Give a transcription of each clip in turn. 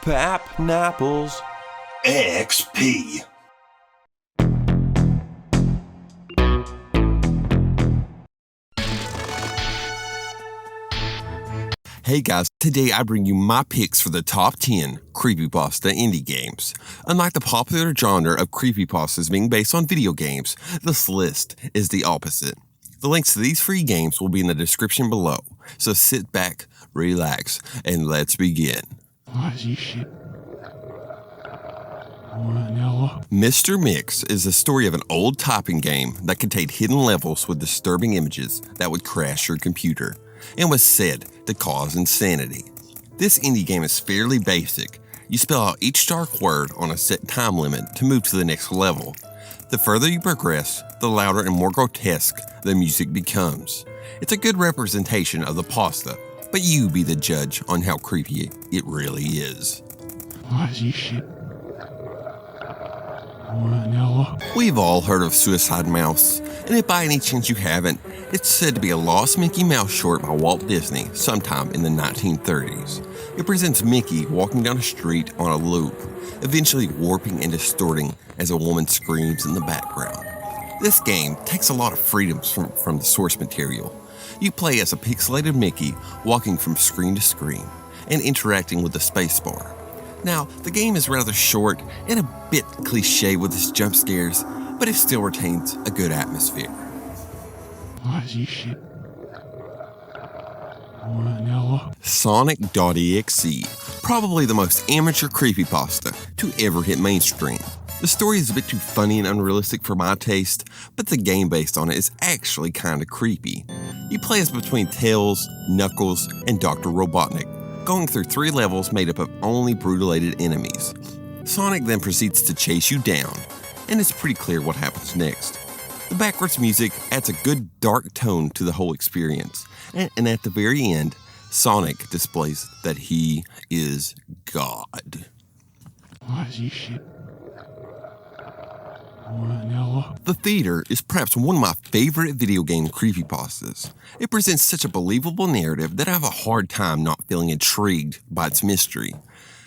Pap Napples XP. Hey guys, today I bring you my picks for the top 10 Creepypasta indie games. Unlike the popular genre of creepypastas being based on video games, this list is the opposite. The links to these free games will be in the description below, so sit back, relax, and let's begin. Mr. Mix is the story of an old typing game that contained hidden levels with disturbing images that would crash your computer, and was said to cause insanity. This indie game is fairly basic. You spell out each dark word on a set time limit to move to the next level. The further you progress, the louder and more grotesque the music becomes. It's a good representation of the pasta, but you be the judge on how creepy it really is. We've all heard of Suicide Mouse, and if by any chance you haven't, it's said to be a lost Mickey Mouse short by Walt Disney sometime in the 1930s. It presents Mickey walking down a street on a loop, eventually warping and distorting as a woman screams in the background. This game takes a lot of freedoms from the source material. You play as a pixelated Mickey walking from screen to screen and interacting with the spacebar. Now, the game is rather short and a bit cliche with its jump scares, but it still retains a good atmosphere. Sonic.exe, probably the most amateur creepypasta to ever hit mainstream. The story is a bit too funny and unrealistic for my taste, but the game based on it is actually kinda creepy. You play as between Tails, Knuckles, and Dr. Robotnik, going through 3 levels made up of only brutalated enemies. Sonic then proceeds to chase you down, and it's pretty clear what happens next. The backwards music adds a good dark tone to the whole experience, and at the very end, Sonic displays that he is God. The Theater is perhaps one of my favorite video game creepypastas. It presents such a believable narrative that I have a hard time not feeling intrigued by its mystery.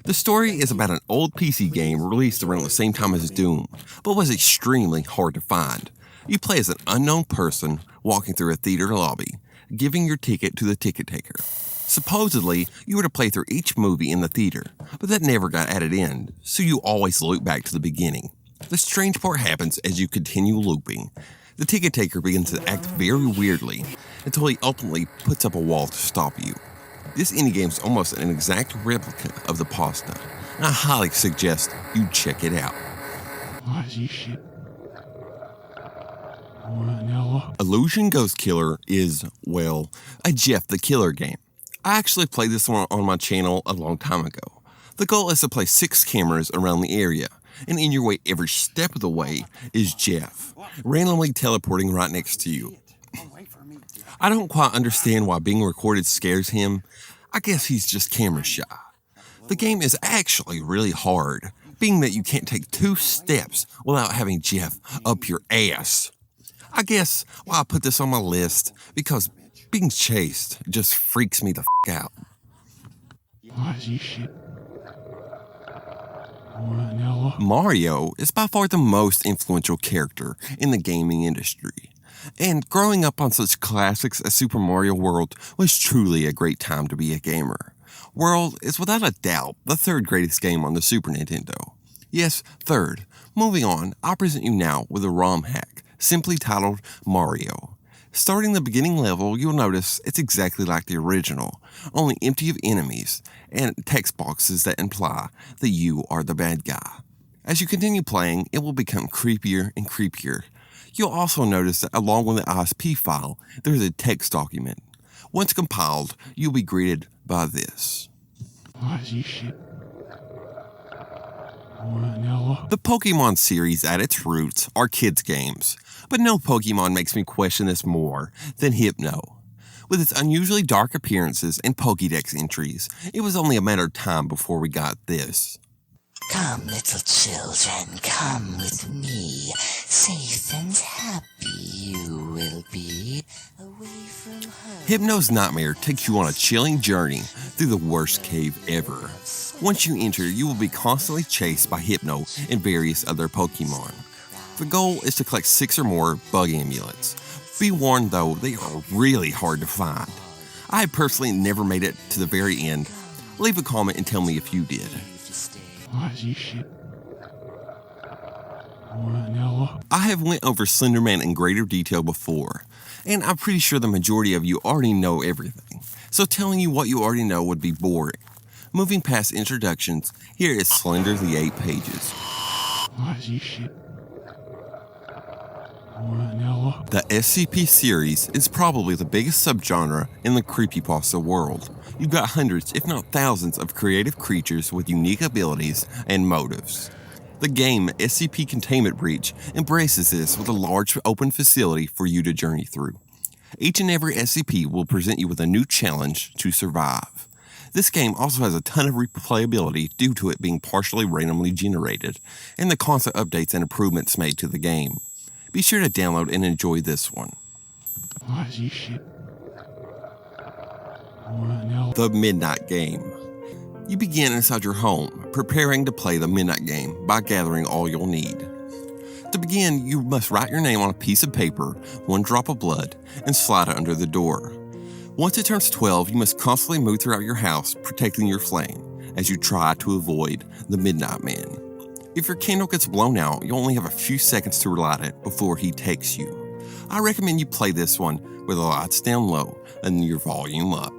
The story is about an old PC game released around the same time as Doom, but was extremely hard to find. You play as an unknown person walking through a theater lobby, giving your ticket to the ticket taker. Supposedly, you were to play through each movie in the theater, but that never got added in, so you always loop back to the beginning. The strange part happens as you continue looping. The ticket taker begins to act very weirdly until he ultimately puts up a wall to stop you. This indie game is almost an exact replica of the pasta, and I highly suggest you check it out. Illusion Ghost Killer is, well, a Jeff the Killer game. I actually played this one on my channel a long time ago. The goal is to place 6 cameras around the area, and in your way every step of the way is Jeff, randomly teleporting right next to you. I don't quite understand why being recorded scares him. I guess he's just camera shy. The game is actually really hard, being that you can't take 2 steps without having Jeff up your ass. I guess why I put this on my list, because being chased just freaks me the out. Mario is by far the most influential character in the gaming industry, and growing up on such classics as Super Mario World was truly a great time to be a gamer. World is without a doubt the 3rd greatest game on the Super Nintendo. Yes, 3rd. Moving on, I present you now with a ROM hack, simply titled Mario. Starting the beginning level, you'll notice it's exactly like the original, only empty of enemies and text boxes that imply that you are the bad guy. As you continue playing, it will become creepier and creepier. You'll also notice that along with the ISP file, there's a text document. Once compiled, you'll be greeted by this. The Pokemon series at its roots are kids' games, but no Pokemon makes me question this more than Hypno. With its unusually dark appearances and Pokédex entries, it was only a matter of time before we got this. Come, little children, come with me. Safe and happy you will be, away from home. Hypno's Nightmare takes you on a chilling journey through the worst cave ever. Once you enter, you will be constantly chased by Hypno and various other Pokemon. The goal is to collect 6 or more bug amulets. Be warned though, they are really hard to find. I have personally never made it to the very end. Leave a comment and tell me if you did. I have went over Slenderman in greater detail before, and I'm pretty sure the majority of you already know everything, so telling you what you already know would be boring. Moving past introductions, here is Slender the 8 Pages. The SCP series is probably the biggest subgenre in the creepypasta world. You've got hundreds, if not thousands, of creative creatures with unique abilities and motives. The game SCP Containment Breach embraces this with a large open facility for you to journey through. Each and every SCP will present you with a new challenge to survive. This game also has a ton of replayability due to it being partially randomly generated, and the constant updates and improvements made to the game. Be sure to download and enjoy this one. The Midnight Game. You begin inside your home, preparing to play the Midnight Game by gathering all you'll need. To begin, you must write your name on a piece of paper, 1 drop of blood, and slide it under the door. Once it turns 12, you must constantly move throughout your house, protecting your flame, as you try to avoid the Midnight Man. If your candle gets blown out, you only have a few seconds to relight it before he takes you. I recommend you play this one with the lights down low and your volume up.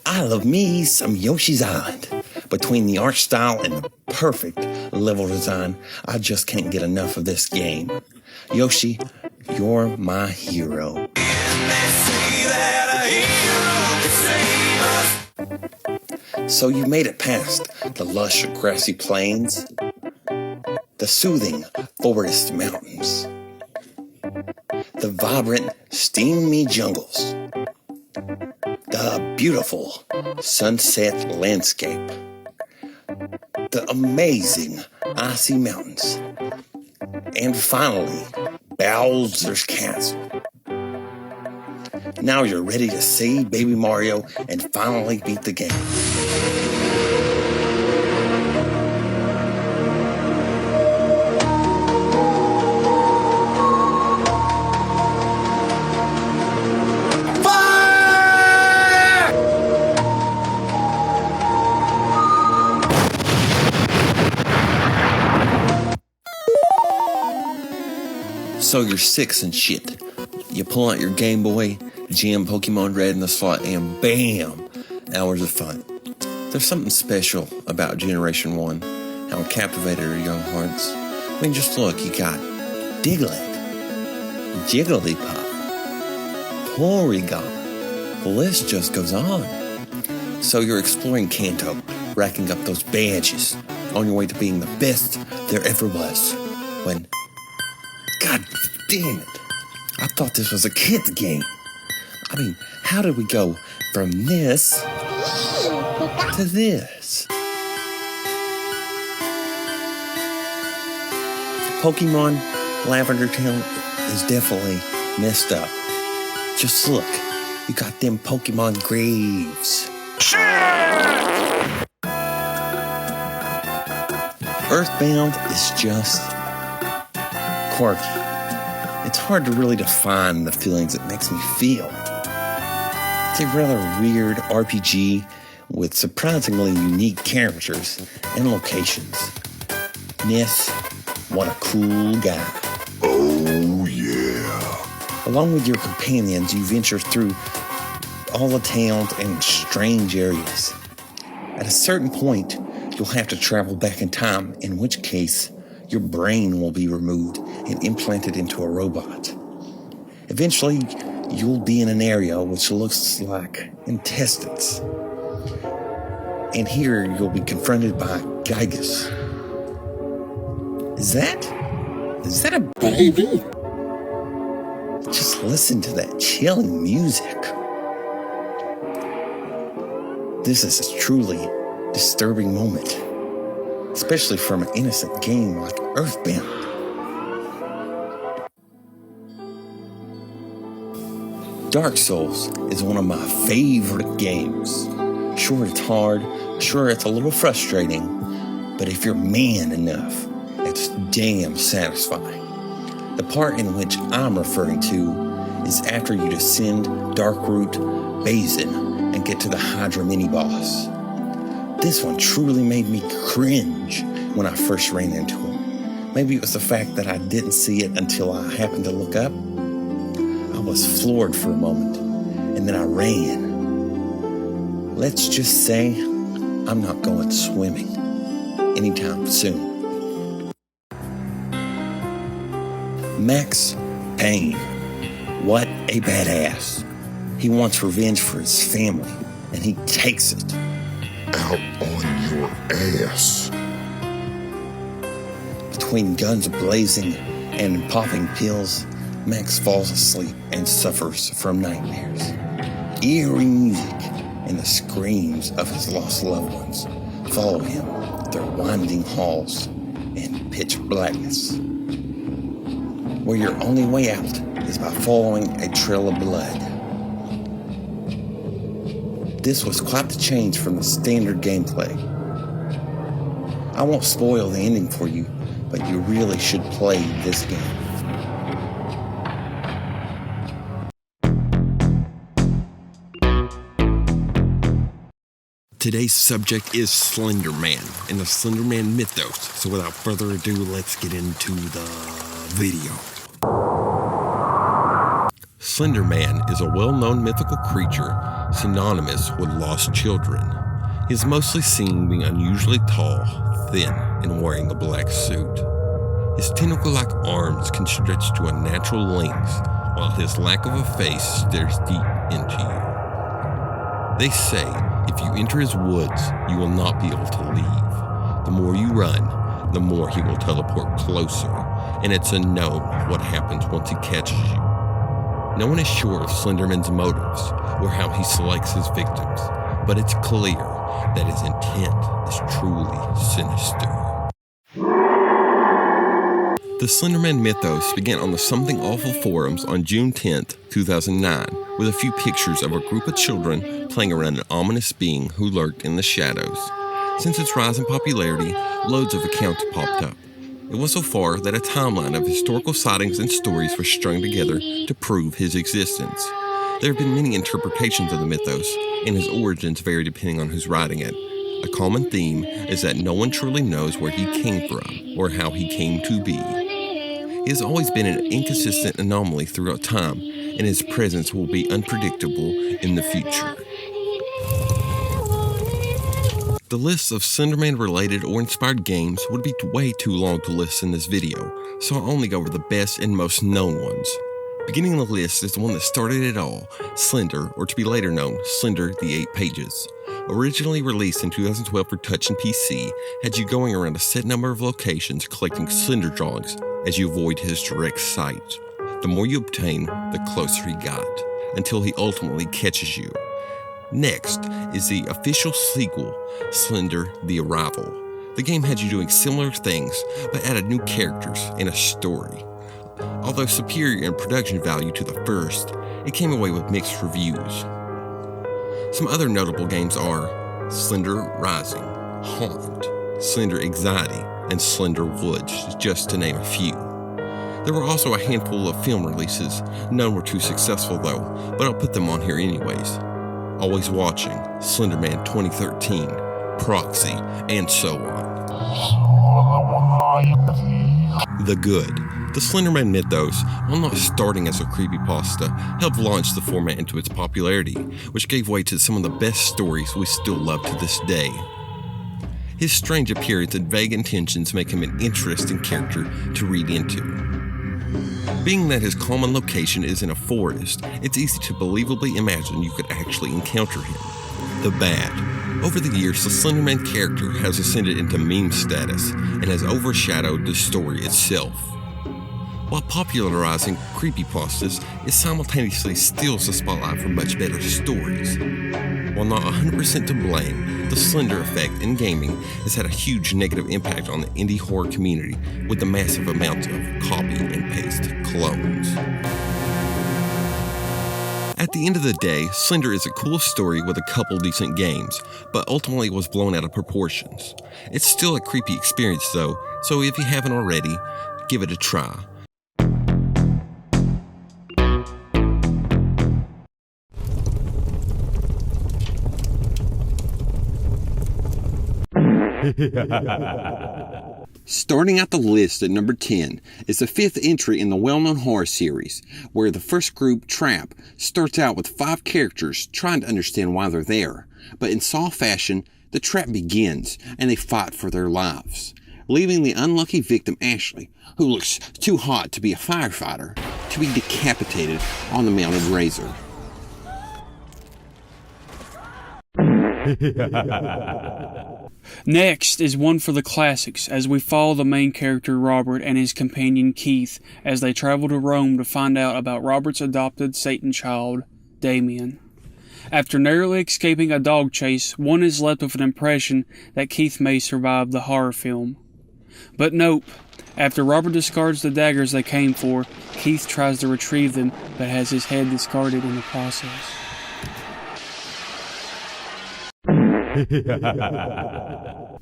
I love me some Yoshi's Island. Between the art style and the perfect level design, I just can't get enough of this game. Yoshi, you're my hero. So you made it past the lush grassy plains, the soothing forest mountains, the vibrant steamy jungles, the beautiful sunset landscape, the amazing icy mountains, and finally, Bowser's Castle. Now you're ready to see Baby Mario and finally beat the game. So you're 6 and shit. You pull out your Game Boy, jam Pokemon Red in the slot, and BAM! Hours of fun. There's something special about Generation 1, how it captivated our young hearts. I mean, just look, you got Diglett, Jigglypuff, Porygon. The list just goes on. So you're exploring Kanto, racking up those badges, on your way to being the best there ever was. When, God damn it, I thought this was a kid's game. I mean, how did we go from this to this? Pokemon Lavender Town is definitely messed up. Just look, you got them Pokemon graves. Earthbound is just quirky. It's hard to really define the feelings it makes me feel. It's a rather weird RPG with surprisingly unique characters and locations. Ness, what a cool guy. Oh, yeah. Along with your companions, you venture through all the towns and strange areas. At a certain point, you'll have to travel back in time, in which case, your brain will be removed and implanted into a robot. Eventually, you'll be in an area which looks like intestines. And here, you'll be confronted by Gygus, Is that a baby? Just listen to that chilling music. This is a truly disturbing moment, especially from an innocent game like Earthbound. Dark Souls is one of my favorite games. Sure, it's hard, sure, it's a little frustrating, but if you're man enough, it's damn satisfying. The part in which I'm referring to is after you descend Darkroot Basin and get to the Hydra mini-boss. This one truly made me cringe when I first ran into him. Maybe it was the fact that I didn't see it until I happened to look up. I was floored for a moment, and then I ran. Let's just say I'm not going swimming anytime soon. Max Payne. What a badass. He wants revenge for his family, and he takes it. Out on your ass. Between guns blazing and popping pills, Max falls asleep and suffers from nightmares. Eerie music and the screams of his lost loved ones follow him through winding halls and pitch blackness, where your only way out is by following a trail of blood. This was quite the change from the standard gameplay. I won't spoil the ending for you, but you really should play this game. Today's subject is Slenderman and the Slenderman mythos. So without further ado, let's get into the video. Slenderman is a well-known mythical creature synonymous with lost children. He is mostly seen being unusually tall, thin, and wearing a black suit. His tentacle-like arms can stretch to unnatural lengths, while his lack of a face stares deep into you. They say, if you enter his woods, you will not be able to leave. The more you run, the more he will teleport closer, and it's unknown what happens once he catches you. No one is sure of Slenderman's motives or how he selects his victims, but it's clear that his intent is truly sinister. The Slenderman mythos began on the Something Awful forums on June 10th, 2009, with a few pictures of a group of children playing around an ominous being who lurked in the shadows. Since its rise in popularity, loads of accounts popped up. It went so far that a timeline of historical sightings and stories were strung together to prove his existence. There have been many interpretations of the mythos, and his origins vary depending on who's writing it. A common theme is that no one truly knows where he came from or how he came to be. He has always been an inconsistent anomaly throughout time, and his presence will be unpredictable in the future. The lists of Slenderman-related or inspired games would be way too long to list in this video, so I'll only go over the best and most known ones. Beginning the list is the one that started it all, Slender, or to be later known, Slender the 8 Pages. Originally released in 2012 for Touch and PC, had you going around a set number of locations collecting Slender drawings as you avoid his direct sight. The more you obtain, the closer he got, until he ultimately catches you. Next is the official sequel, Slender the Arrival. The game had you doing similar things, but added new characters and a story. Although superior in production value to the first, it came away with mixed reviews. Some other notable games are Slender Rising, Haunt, Slender Anxiety, and Slender Woods, just to name a few. There were also a handful of film releases. None were too successful though, but I'll put them on here anyways. Always Watching, Slenderman 2013, Proxy, and so on. The Good. The Slenderman mythos, while not starting as a creepypasta, helped launch the format into its popularity, which gave way to some of the best stories we still love to this day. His strange appearance and vague intentions make him an interesting character to read into. Being that his common location is in a forest, it's easy to believably imagine you could actually encounter him. The Bad. Over the years, the Slenderman character has ascended into meme status and has overshadowed the story itself. While popularizing creepypastas, it simultaneously steals the spotlight from much better stories. While not 100% to blame, the Slender effect in gaming has had a huge negative impact on the indie horror community with the massive amount of copy and paste clones. At the end of the day, Slender is a cool story with a couple decent games, but ultimately was blown out of proportions. It's still a creepy experience though, so if you haven't already, give it a try. Starting out the list at number 10 is the 5th entry in the well-known horror series, where the first group, Trap, starts out with 5 characters trying to understand why they're there. But in Saw fashion, the trap begins and they fight for their lives, leaving the unlucky victim Ashley, who looks too hot to be a firefighter, to be decapitated on the mounted razor. Next is one for the classics, as we follow the main character Robert and his companion Keith as they travel to Rome to find out about Robert's adopted Satan child, Damien. After narrowly escaping a dog chase, one is left with an impression that Keith may survive the horror film. But nope, after Robert discards the daggers they came for, Keith tries to retrieve them but has his head discarded in the process.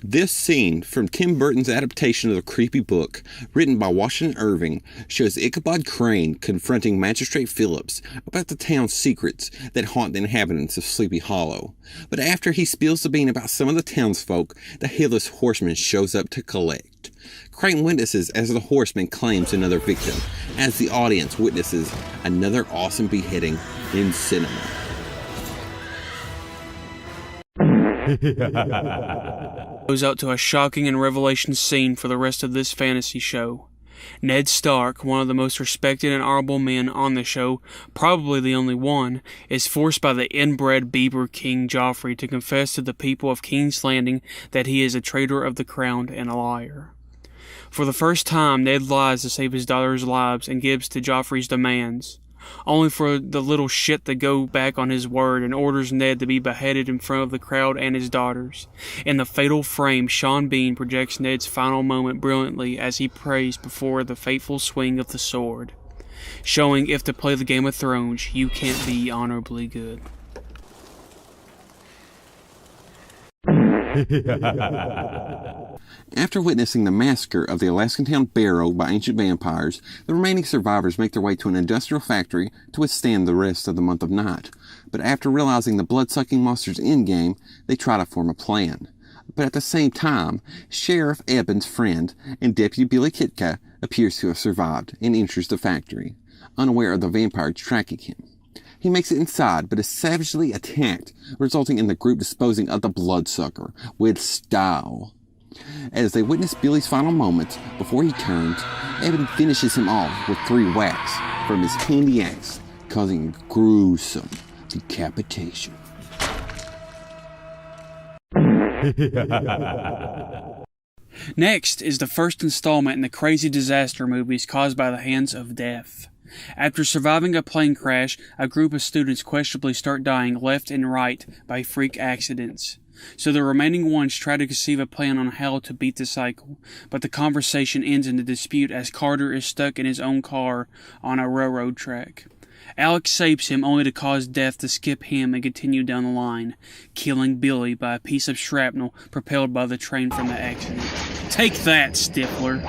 This scene from Tim Burton's adaptation of the creepy book, written by Washington Irving, shows Ichabod Crane confronting Magistrate Phillips about the town's secrets that haunt the inhabitants of Sleepy Hollow. But after he spills the bean about some of the townsfolk, the Headless Horseman shows up to collect. Crane witnesses as the horseman claims another victim, as the audience witnesses another awesome beheading in cinema. Goes out to a shocking and revelation scene for the rest of this fantasy show. Ned Stark, one of the most respected and honorable men on the show, probably the only one, is forced by the inbred Bieber King Joffrey to confess to the people of King's Landing that he is a traitor of the crown and a liar. For the first time, Ned lies to save his daughter's lives and gives to Joffrey's demands, only for the little shit to go back on his word and orders Ned to be beheaded in front of the crowd and his daughters. In the fatal frame, Sean Bean projects Ned's final moment brilliantly as he prays before the fateful swing of the sword, showing if to play the Game of Thrones, you can't be honorably good. After witnessing the massacre of the Alaskan town Barrow by ancient vampires, the remaining survivors make their way to an industrial factory to withstand the rest of the month of night. But after realizing the blood-sucking monster's endgame, they try to form a plan. But at the same time, Sheriff Eben's friend and Deputy Billy Kitka appears to have survived and enters the factory, unaware of the vampire tracking him. He makes it inside, but is savagely attacked, resulting in the group disposing of the bloodsucker with style. As they witness Billy's final moments before he turns, Eben finishes him off with 3 whacks from his handy axe, causing a gruesome decapitation. Next is the first installment in the crazy disaster movies caused by the hands of death. After surviving a plane crash, a group of students questionably start dying left and right by freak accidents. So the remaining ones try to conceive a plan on how to beat the cycle, but the conversation ends in a dispute as Carter is stuck in his own car on a railroad track. Alex saves him only to cause death to skip him and continue down the line, killing Billy by a piece of shrapnel propelled by the train from the accident. Take that, Stifler!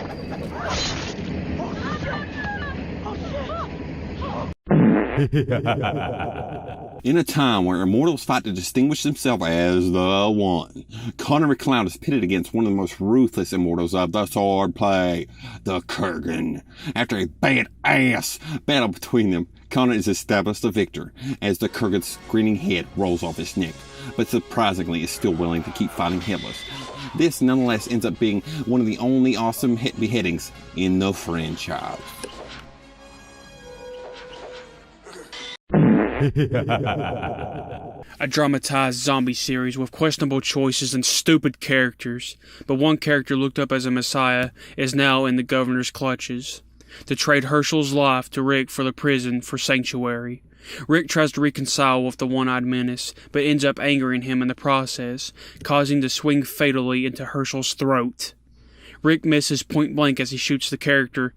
In a time where immortals fight to distinguish themselves as the one, Connor McLeod is pitted against one of the most ruthless immortals of the sword play, the Kurgan. After a badass battle between them, Connor is established the victor as the Kurgan's grinning head rolls off his neck, but surprisingly is still willing to keep fighting Headless. This nonetheless ends up being one of the only awesome beheadings in the franchise. a dramatized zombie series with questionable choices and stupid characters, but one character looked up as a messiah is now in the governor's clutches. To trade Herschel's life to Rick for the prison for sanctuary. Rick tries to reconcile with the one-eyed menace, but ends up angering him in the process, causing to swing fatally into Herschel's throat. Rick misses point blank as he shoots the character,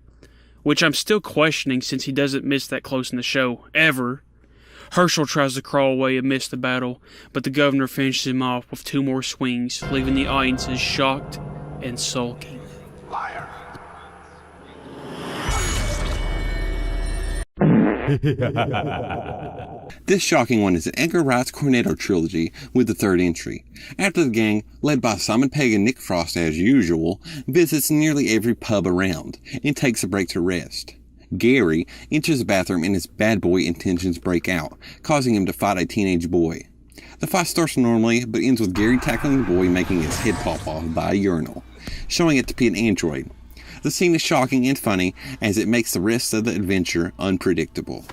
which I'm still questioning since he doesn't miss that close in the show, ever. Herschel tries to crawl away and miss the battle, but the governor finishes him off with 2 more swings, leaving the audiences shocked and sulking. Liar. This shocking one is Edgar Wright's Cornetto trilogy with the 3rd entry. After the gang, led by Simon Pegg and Nick Frost as usual, visits nearly every pub around and takes a break to rest. Gary enters the bathroom and his bad boy intentions break out, causing him to fight a teenage boy. The fight starts normally, but ends with Gary tackling the boy, making his head pop off by a urinal, showing it to be an android. The scene is shocking and funny, as it makes the rest of the adventure unpredictable.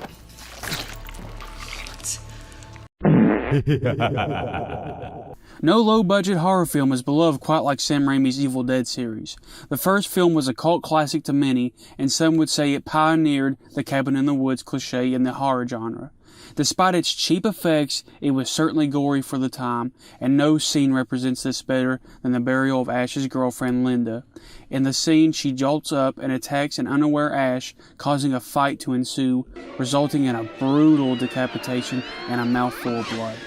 No low-budget horror film is beloved quite like Sam Raimi's Evil Dead series. The first film was a cult classic to many, and some would say it pioneered the cabin in the woods cliché in the horror genre. Despite its cheap effects, it was certainly gory for the time, and no scene represents this better than the burial of Ash's girlfriend Linda. In the scene, she jolts up and attacks an unaware Ash, causing a fight to ensue, resulting in a brutal decapitation and a mouthful of blood.